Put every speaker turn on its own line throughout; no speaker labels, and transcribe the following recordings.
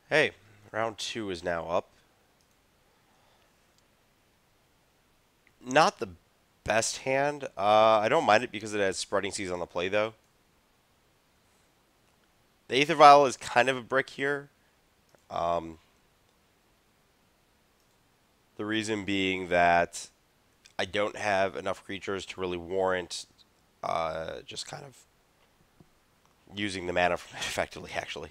Hey, round two is now up. Not the best hand. I don't mind it because it has spreading seas on the play, though. The Aether Vial is kind of a brick here. Um, the reason being that I don't have enough creatures to really warrant just kind of using the mana from it effectively, actually.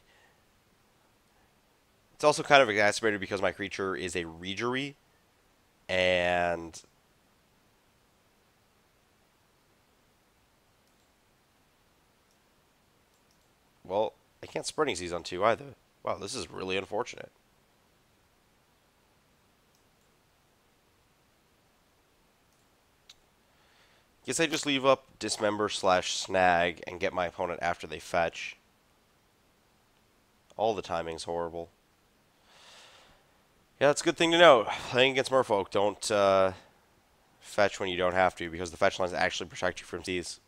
It's also kind of exacerbated because my creature is a Regery, and well, I can't spreading seas on two either. Wow, this is really unfortunate. Guess I just leave up Dismember slash Snag and get my opponent after they fetch. All the timing's horrible. Yeah, that's a good thing to know. Playing against Merfolk, don't fetch when you don't have to, because the fetch lines actually protect you from these.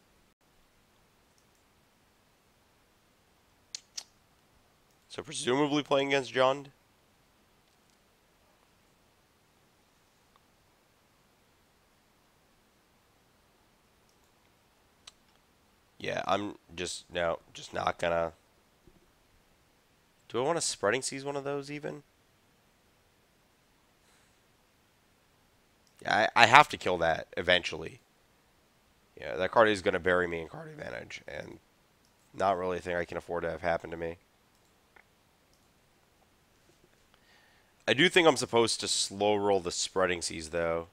So presumably playing against Jund. Yeah, I'm just not gonna. Do I want to spreading seize one of those even? Yeah, I have to kill that eventually. Yeah, that card is gonna bury me in card advantage, and not really a thing I can afford to have happen to me. I do think I'm supposed to slow roll the spreading seas though.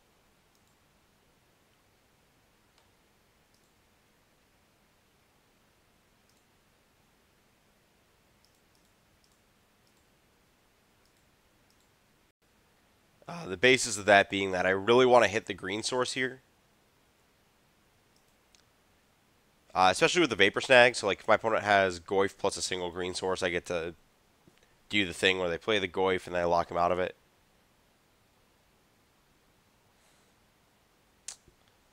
The basis of that being that I really want to hit the green source here. Especially with the Vapor Snag. So, like, if my opponent has Goyf plus a single green source, I get to do the thing where they play the Goyf and then I lock him out of it.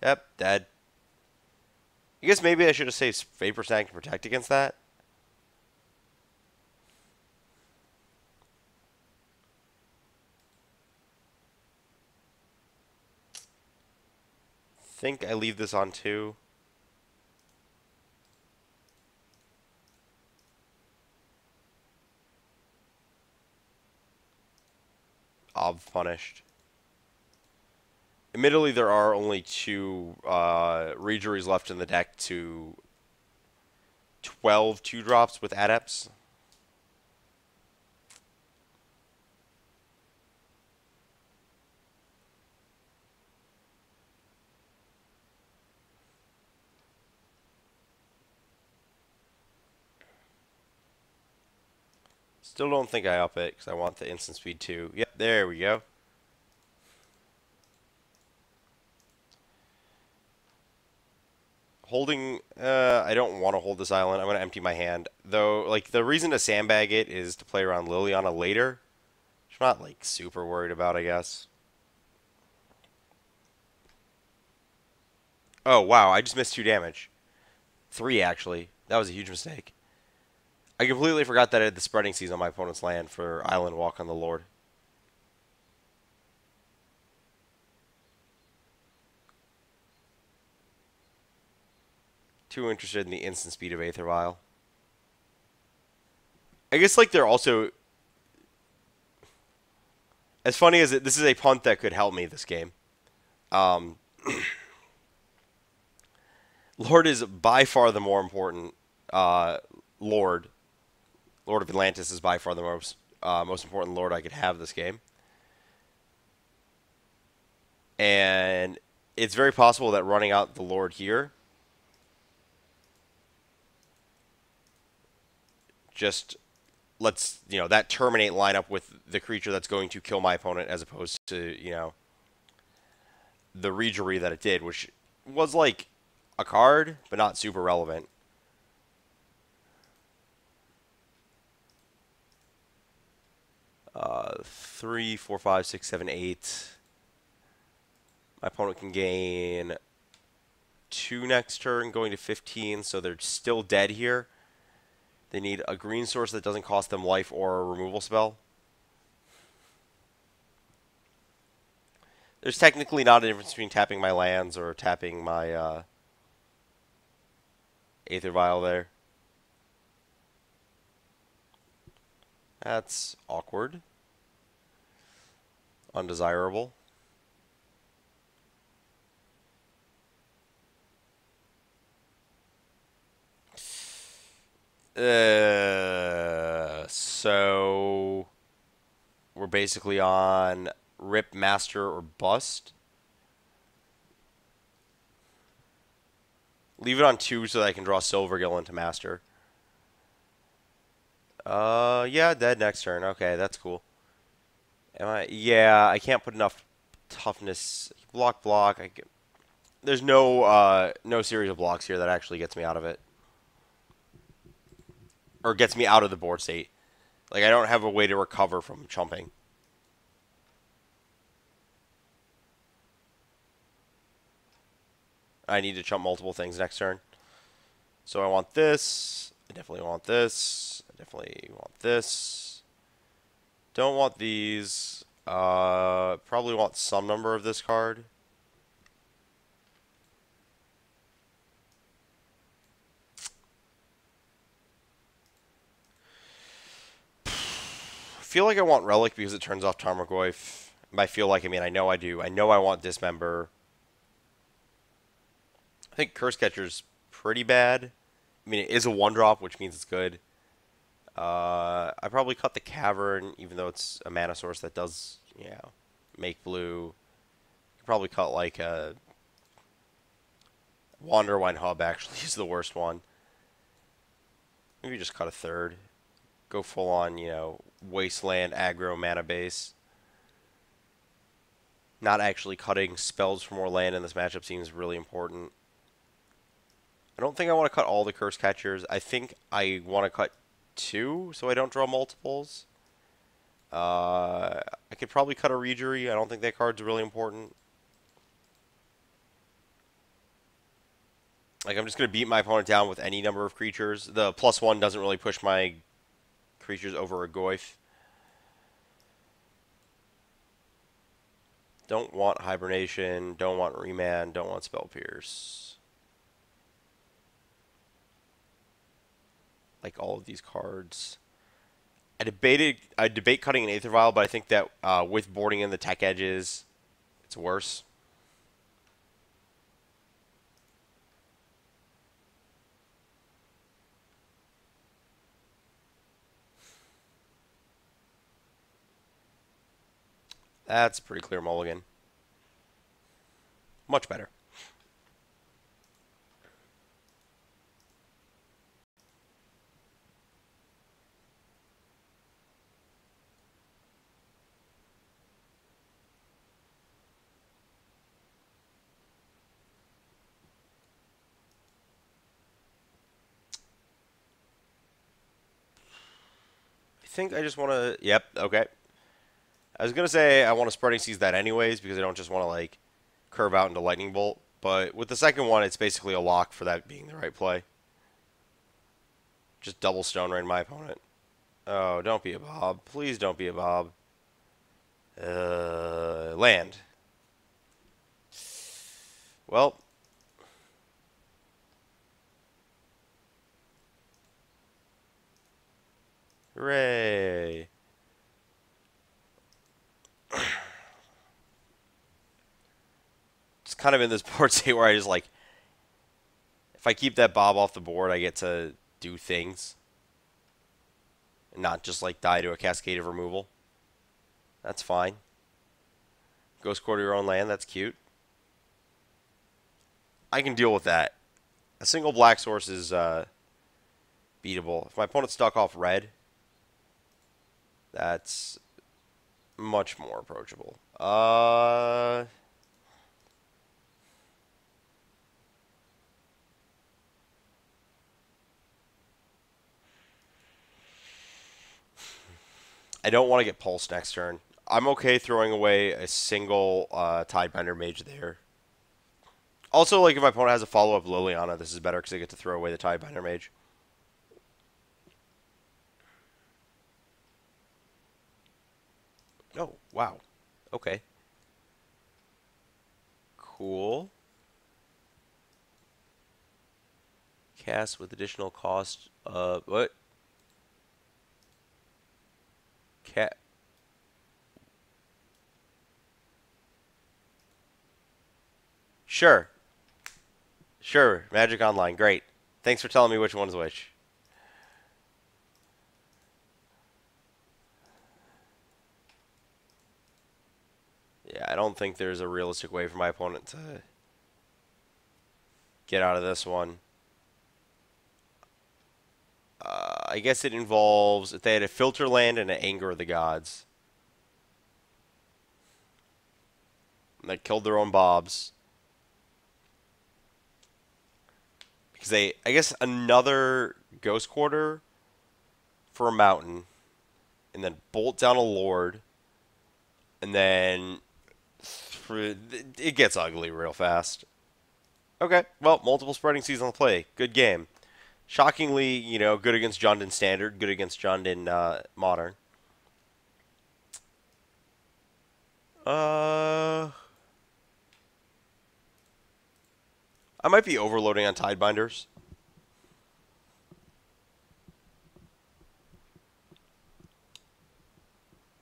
Yep, dead. I guess maybe I should have saved Vapor Snag to protect against that. Think I leave this on two. Ob punished. Admittedly, there are only two Regeries left in the deck to 12 2-drops with Adepts. Still don't think I up it because I want the instant speed too. Yep, there we go. Holding, I don't want to hold this island. I'm going to empty my hand. Though, like, the reason to sandbag it is to play around Liliana later. Which I'm not, like, super worried about, I guess. Oh, wow, I just missed 2 damage. 3, actually. That was a huge mistake. I completely forgot that I had the spreading seas on my opponent's land for Island Walk on the Lord. Too interested in the instant speed of Aether Vial. I guess, like, they're also... As funny as it, this is a punt that could help me this game. Um, Lord is by far the more important Lord. Lord of Atlantis is by far the most important Lord I could have this game. And it's very possible that running out the Lord here just lets, that terminate lineup with the creature that's going to kill my opponent as opposed to, the Regery that it did, which was like a card, but not super relevant. 3, 4, 5, 6, 7, 8. My opponent can gain 2 next turn, going to 15, so they're still dead here. They need a green source that doesn't cost them life or a removal spell. There's technically not a difference between tapping my lands or tapping my Aether Vial there. That's awkward. Undesirable. So we're basically on Rip, Master, or Bust. Leave it on 2 so that I can draw Silvergill into Master. Yeah, dead next turn. Okay, that's cool. Am I? Yeah, I can't put enough toughness. Block, block. There's no series of blocks here that actually gets me out of it. Or gets me out of the board state. Like, I don't have a way to recover from chumping. I need to chump multiple things next turn. So I want this. I definitely want this. I definitely want this. Don't want these. Probably want some number of this card. I feel like I want Relic because it turns off Tarmogoyf. I feel like, I mean, I know I do. I know I want Dismember. I think Curse Catcher's pretty bad. I mean, it is a 1-drop, which means it's good. I probably cut the Cavern, even though it's a mana source that does, make blue. Could probably cut like a Wanderwine Hub. Actually, is the worst one. Maybe just cut a third. Go full on, Wasteland aggro mana base. Not actually cutting spells for more land in this matchup seems really important. I don't think I want to cut all the Curse Catchers. I think I want to cut 2 so I don't draw multiples. I could probably cut a Regery. I don't think that card's really important. Like, I'm just going to beat my opponent down with any number of creatures. The +1 doesn't really push my creatures over a Goyf. Don't want Hibernation. Don't want Remand. Don't want Spell Pierce. Like all of these cards. I debate cutting an Aether Vial, but I think that with boarding in the tech edges, it's worse. That's a pretty clear mulligan. Much better. I think I just want to... Yep, okay. I was going to say I want to Spreading Seas that anyways because I don't just want to, like, curve out into Lightning Bolt. But with the second one, it's basically a lock for that being the right play. Just double Stone Rain my opponent. Oh, don't be a Bob. Please don't be a Bob. Land. Well. Hooray. Just kind of in this board state where I just, like, if I keep that Bob off the board, I get to do things. And not just, like, die to a Cascade of Removal. That's fine. Ghost Quarter your own land, that's cute. I can deal with that. A single black source is beatable. If my opponent's stuck off red, that's much more approachable. I don't want to get Pulse next turn. I'm okay throwing away a single Tidebinder Mage there. Also, like, if my opponent has a follow-up Liliana, this is better because I get to throw away the Tidebinder Mage. Oh, wow. Okay. Cool. Cast with additional cost. What? Cat. Sure. Sure. Magic Online. Great. Thanks for telling me which one's which. Yeah, I don't think there's a realistic way for my opponent to get out of this one. I guess it involves if they had a filter land and an anger of the gods. And they killed their own bobs. Because they, I guess, another ghost quarter for a mountain, and then bolt down a lord, and then it gets ugly real fast. Okay, well, multiple spreading seas on the play. Good game. Shockingly, good against Jundin Standard, good against Jundin Modern. Uh, I might be overloading on Tidebinders.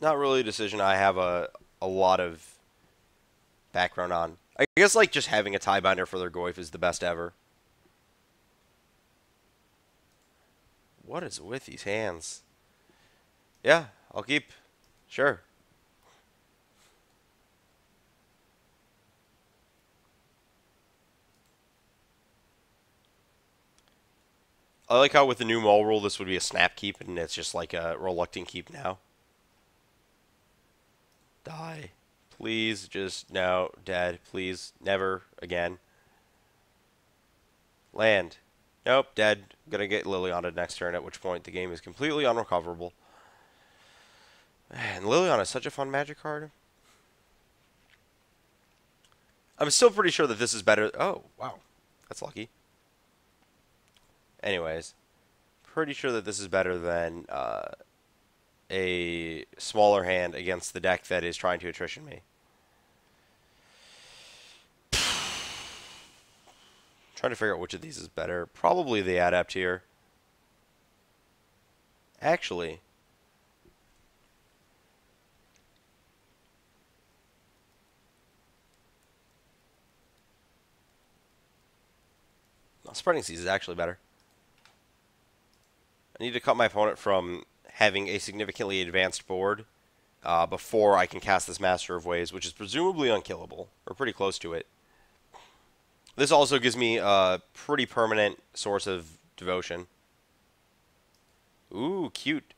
Not really a decision I have a lot of background on. I guess like just having a Tidebinder for their Goyf is the best ever. What is with these hands? Yeah, I'll keep. Sure. I like how with the new Mull rule, this would be a snap keep, and it's just like a reluctant keep now. Die. Please, just no. Dead. Please, never again. Land. Nope, dead. Gonna get Liliana next turn, at which point the game is completely unrecoverable. And Liliana is such a fun magic card. I'm still pretty sure that this is better. Oh, wow. That's lucky. Anyways, pretty sure that this is better than a smaller hand against the deck that is trying to attrition me. Trying to figure out which of these is better. Probably the Adept here. Actually, no, Spreading Seas is actually better. I need to cut my opponent from having a significantly advanced board before I can cast this Master of Ways, which is presumably unkillable, or pretty close to it. This also gives me a pretty permanent source of devotion. Ooh, cute.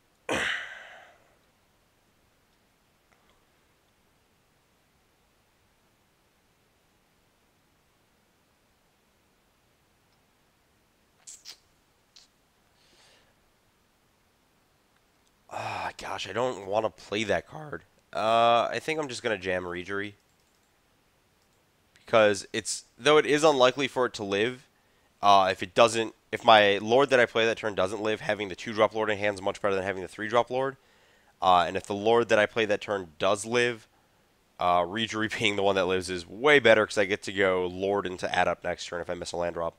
Ah, gosh, I don't want to play that card. I think I'm just gonna jam Regery because though it is unlikely for it to live. If it doesn't, if my Lord that I play that turn doesn't live, having the 2-drop Lord in hand is much better than having the 3-drop Lord. And if the Lord that I play that turn does live, Regery being the one that lives is way better because I get to go Lord into Add Up next turn if I miss a land drop.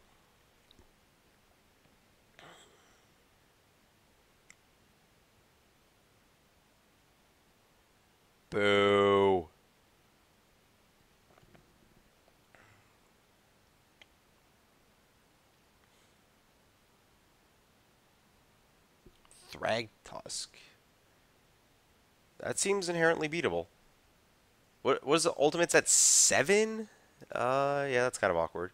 Boo. Thragtusk. That seems inherently beatable. What was the ultimates at 7? Yeah, that's kind of awkward.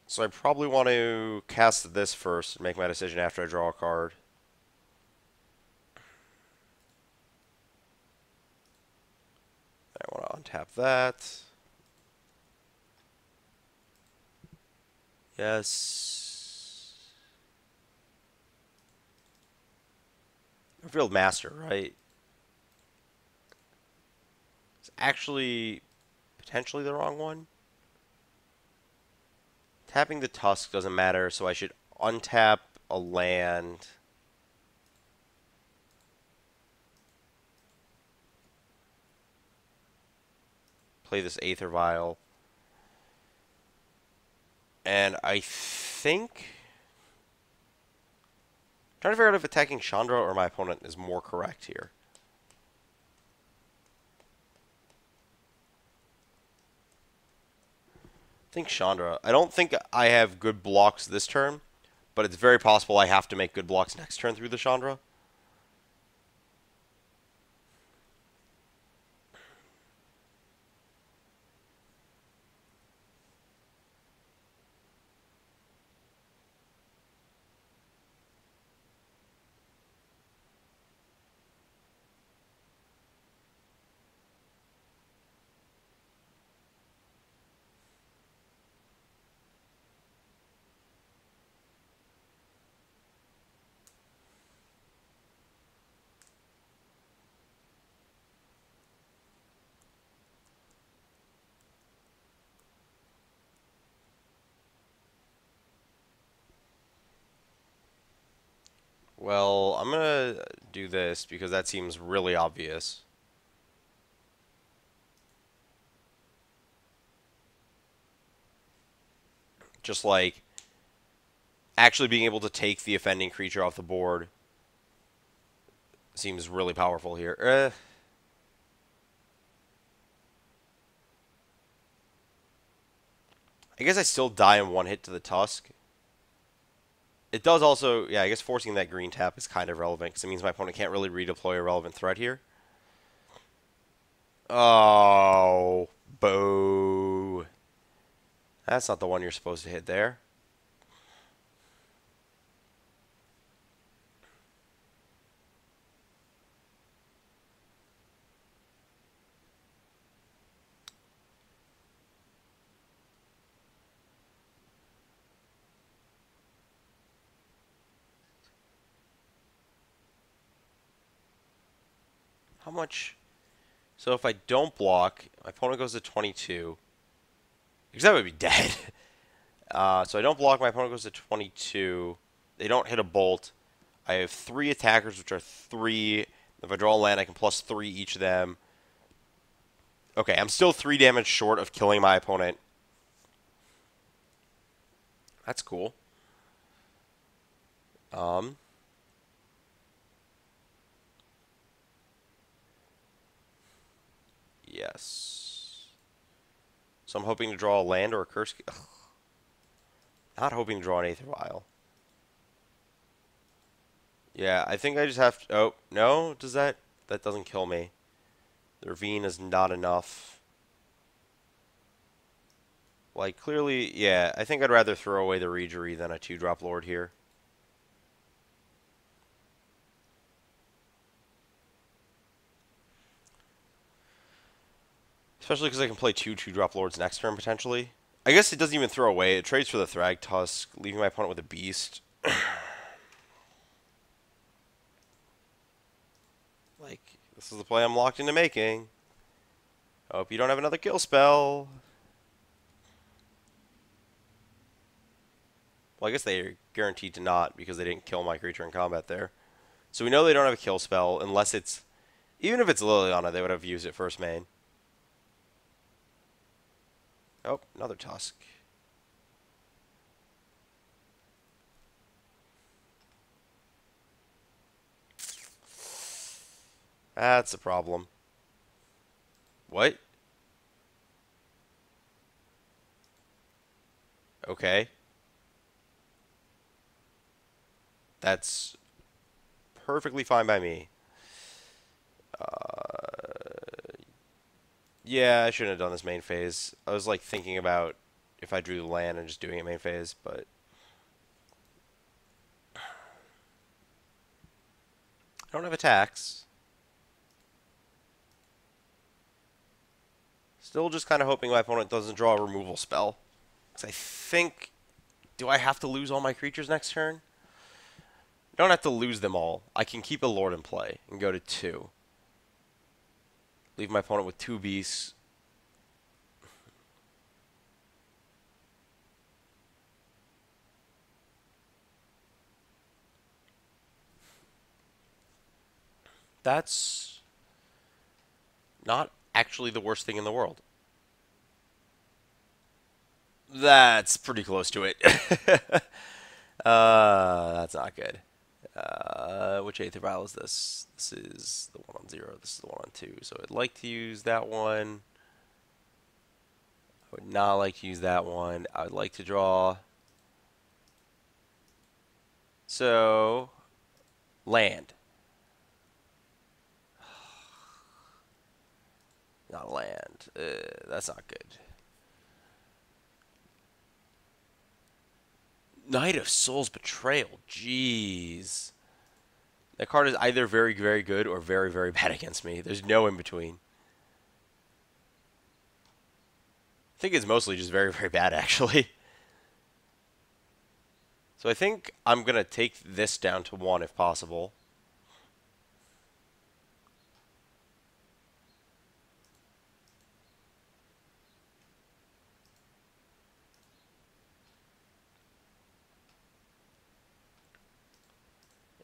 So I probably want to cast this first and make my decision after I draw a card. I want to untap that. Yes. Revealed Master, right? It's actually potentially the wrong one. Tapping the Tusk doesn't matter, so I should untap a land. play this Aether Vial. And I think... I'm trying to figure out if attacking Chandra or my opponent is more correct here. I think Chandra. I don't think I have good blocks this turn, but it's very possible I have to make good blocks next turn through the Chandra. Well, I'm going to do this because that seems really obvious. Just like actually being able to take the offending creature off the board seems really powerful here. I guess I still die in one hit to the Tusk. It does also, yeah, I guess forcing that green tap is kind of relevant because it means my opponent can't really redeploy a relevant threat here. Oh, boo. That's not the one you're supposed to hit there. How much? So if I don't block, my opponent goes to 22. Because that would be dead. So I don't block, my opponent goes to 22. They don't hit a bolt. I have 3 attackers, which are 3. If I draw a land, I can plus 3 each of them. Okay, I'm still 3 damage short of killing my opponent. That's cool. Yes. So I'm hoping to draw a land or a curse. Ugh. Not hoping to draw an Aether Vial. Yeah, I think I just have to... Oh, no? Does that... That doesn't kill me. The Ravine is not enough. Like, clearly... Yeah, I think I'd rather throw away the Regery than a 2-drop Lord here. Especially because I can play 2-drop Lords next turn, potentially. I guess it doesn't even throw away. It trades for the Thrag Tusk, leaving my opponent with a Beast. Like, this is the play I'm locked into making. Hope you don't have another kill spell. Well, I guess they're guaranteed to not because they didn't kill my creature in combat there. So we know they don't have a kill spell unless it's... Even if it's Liliana, they would have used it first main. Oh, another Tusk. That's a problem. What? Okay. That's perfectly fine by me. Yeah, I shouldn't have done this main phase. I was like thinking about if I drew the land and just doing it main phase, but I don't have attacks. Still just kind of hoping my opponent doesn't draw a removal spell. Because I think... Do I have to lose all my creatures next turn? I don't have to lose them all. I can keep a Lord in play and go to 2. Leave my opponent with 2 beasts. That's not actually the worst thing in the world. That's pretty close to it. That's not good. Which Aether Vial is this? This is the one on 0. This is the one on 2. So I'd like to use that one. I would not like to use that one. I would like to draw. So, land. Not land. That's not good. Knight of Souls Betrayal. Jeez. That card is either very, very good or very, very bad against me. There's no in between. I think it's mostly just very, very bad, actually. So I think I'm going to take this down to 1 if possible.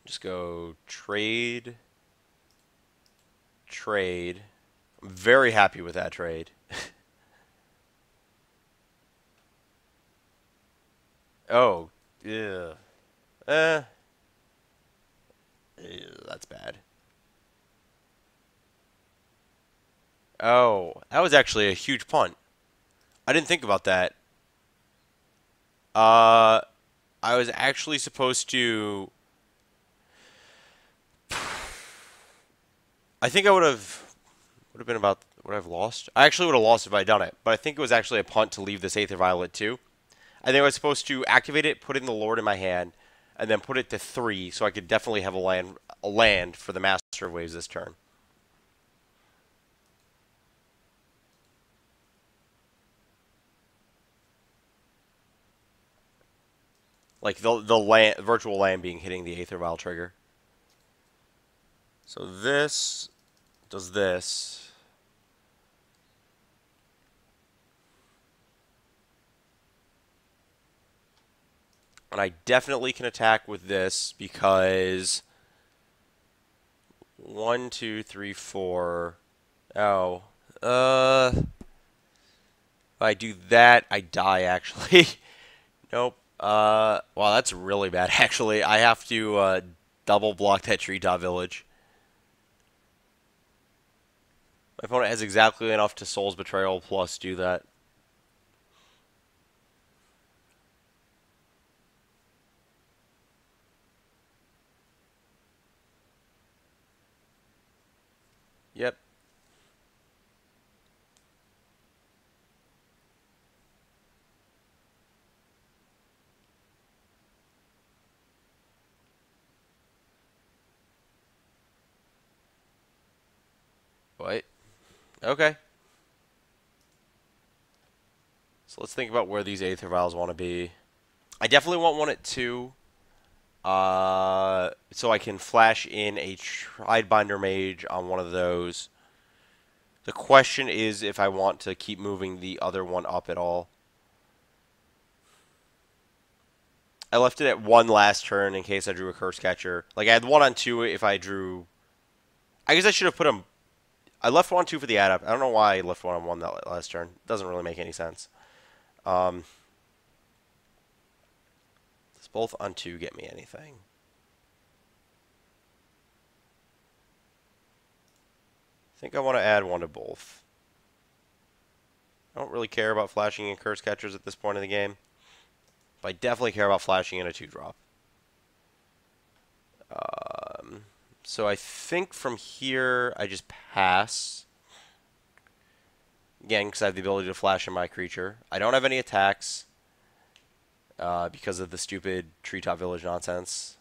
Just go trade. Trade. I'm very happy with that trade. Oh, yeah. Eh. That's bad. Oh, that was actually a huge punt. I didn't think about that. Uh, I was actually supposed to. I think I would have been about. Would I have lost? I actually would have lost if I had done it, but I think it was actually a punt to leave this Aether Violet too. I think I was supposed to activate it, put in the Lord in my hand, and then put it to 3, so I could definitely have a land for the Master of Waves this turn. Like the land, virtual land being hitting the Aether Vial trigger. So this does this. And I definitely can attack with this because 1, 2, 3, 4. Oh, if I do that, I die actually. Nope. Wow, that's really bad actually. I have to double block that treetop village. My opponent has exactly enough to Soul's Betrayal plus do that. Yep. Wait. Okay. So let's think about where these Aether Vials want to be. I definitely want one at 2. So I can flash in a Tribinder Mage on one of those. The question is if I want to keep moving the other one up at all. I left it at 1 last turn in case I drew a Curse Catcher. Like, I had 1 on 2 if I drew... I guess I should have put him... I left 1 on 2 for the add-up. I don't know why I left 1 on 1 that last turn. Doesn't really make any sense. Does both on 2 get me anything? I think I want to add 1 to both. I don't really care about flashing in Curse Catchers at this point in the game. But I definitely care about flashing in a 2-drop. So I think from here I just pass. Again, because I have the ability to flash in my creature. I don't have any attacks because of the stupid Treetop Village nonsense.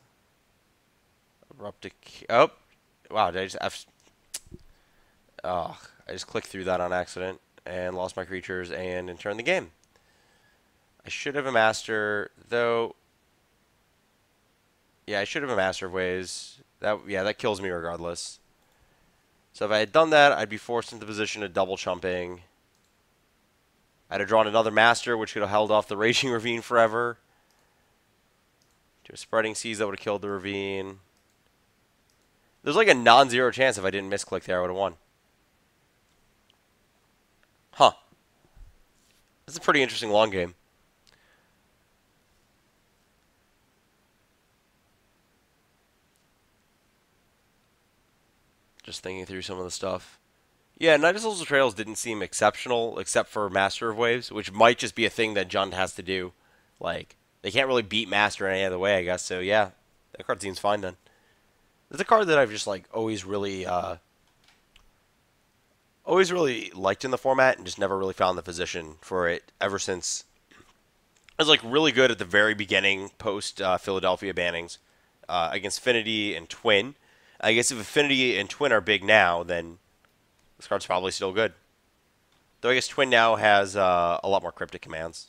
Oh, wow! Did I just clicked through that on accident and lost my creatures and turned the game. I should have a master, though. Yeah, I should have a Master of Waves. That kills me regardless. So if I had done that, I'd be forced into the position of double chumping. I'd have drawn another Master, which could have held off the Raging Ravine forever. Do a Spreading Seas that would have killed the Ravine. There's like a non-zero chance if I didn't misclick there, I would have won. Huh. That's a pretty interesting long game. Just thinking through some of the stuff. Yeah, Night of Soul's Betrayals didn't seem exceptional except for Master of Waves, which might just be a thing that Jund has to do. Like, they can't really beat Master any other way, I guess. So yeah, that card seems fine then. It's a card that I've just like always really liked in the format and just never really found the position for it ever since. It was like really good at the very beginning post Philadelphia bannings against Affinity and Twin. I guess if Affinity and Twin are big now, then this card's probably still good. Though I guess Twin now has a lot more cryptic commands.